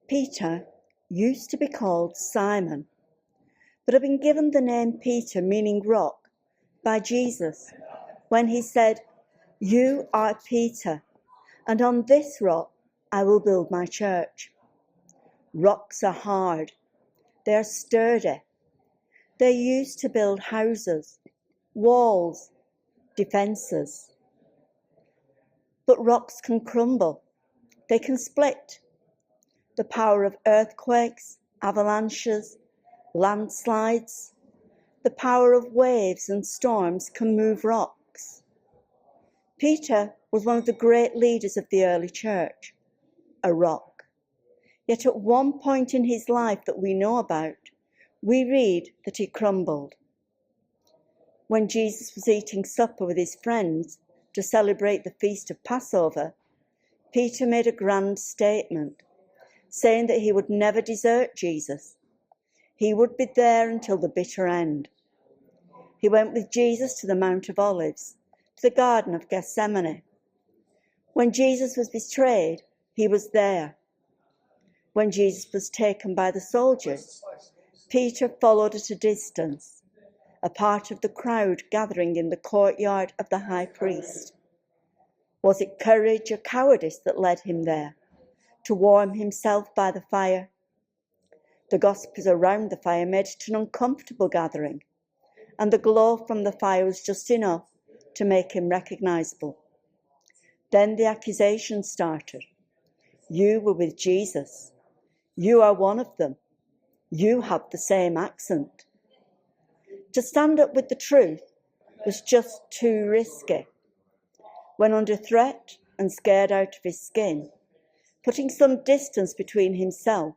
Peter used to be called Simon, but had been given the name Peter, meaning rock, by Jesus when he said, "You are Peter, and on this rock I will build my church." Rocks are hard. They are sturdy. They're used to build houses, walls, defences. But rocks can crumble. They can split. The power of earthquakes, avalanches, landslides, the power of waves and storms can move rocks. Peter was one of the great leaders of the early church, a rock. Yet at one point in his life that we know about, we read that he crumbled. When Jesus was eating supper with his friends to celebrate the feast of Passover, Peter made a grand statement, saying that he would never desert Jesus. He would be there until the bitter end. He went with Jesus to the Mount of Olives, to the Garden of Gethsemane. When Jesus was betrayed, he was there. When Jesus was taken by the soldiers, Peter followed at a distance, a part of the crowd gathering in the courtyard of the high priest. Was it courage or cowardice that led him there, to warm himself by the fire? The gossips around the fire made it an uncomfortable gathering, and the glow from the fire was just enough to make him recognisable. Then the accusation started. You were with Jesus. You are one of them. You have the same accent. To stand up with the truth was just too risky. When under threat and scared out of his skin, putting some distance between himself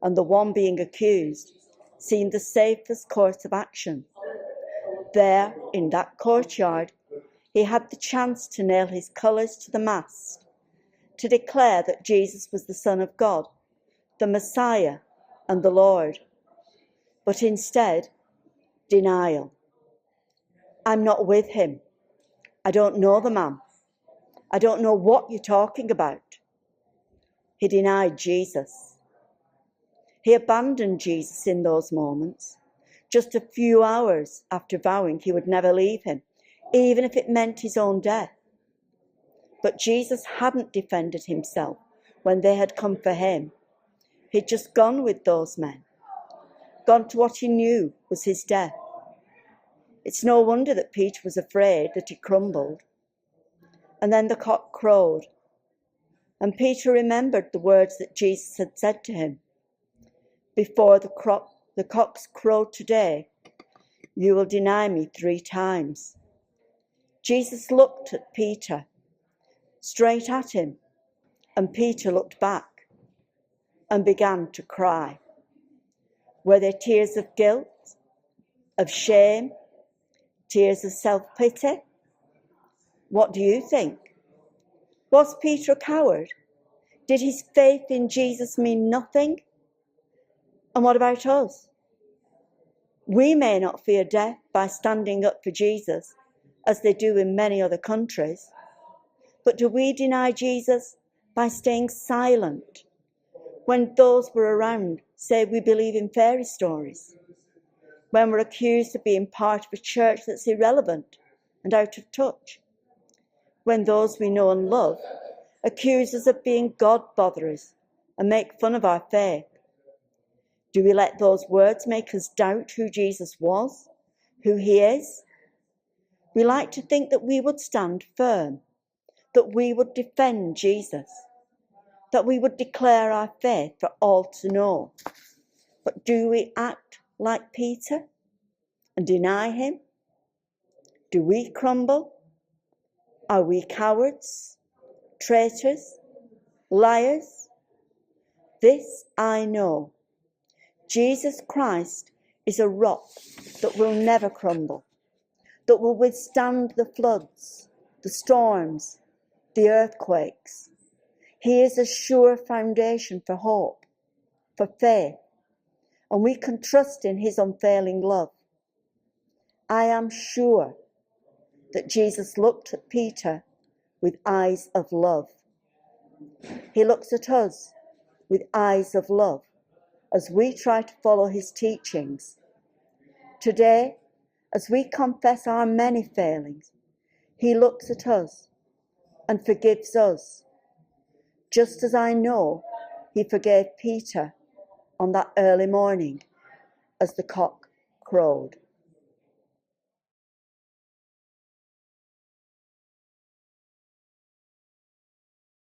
and the one being accused seemed the safest course of action. There, in that courtyard, he had the chance to nail his colours to the mast, to declare that Jesus was the Son of God, the Messiah and the Lord. But instead, denial. I'm not with him. I don't know the man. I don't know what you're talking about. He denied Jesus. He abandoned Jesus in those moments, just a few hours after vowing he would never leave him, even if it meant his own death. But Jesus hadn't defended himself when they had come for him. He'd just gone with those men, gone to what he knew was his death. It's no wonder that Peter was afraid, that he crumbled. And then the cock crowed, and Peter remembered the words that Jesus had said to him. Before the cocks crow today, you will deny me 3 times. Jesus looked at Peter, straight at him, and Peter looked back and began to cry. Were they tears of guilt, of shame, tears of self-pity? What do you think? Was Peter a coward? Did his faith in Jesus mean nothing? And what about us? We may not fear death by standing up for Jesus, as they do in many other countries, but do we deny Jesus by staying silent when those we're around say we believe in fairy stories, when we're accused of being part of a church that's irrelevant and out of touch, when those we know and love accuse us of being God-botherers and make fun of our faith? Do we let those words make us doubt who Jesus was, who he is? We like to think that we would stand firm, that we would defend Jesus, that we would declare our faith for all to know. But do we act like Peter and deny him? Do we crumble? Are we cowards, traitors, liars? This I know. Jesus Christ is a rock that will never crumble, that will withstand the floods, the storms, the earthquakes. He is a sure foundation for hope, for faith, and we can trust in his unfailing love. I am sure that Jesus looked at Peter with eyes of love. He looks at us with eyes of love as we try to follow his teachings. Today, as we confess our many failings, he looks at us and forgives us, just as I know he forgave Peter on that early morning as the cock crowed.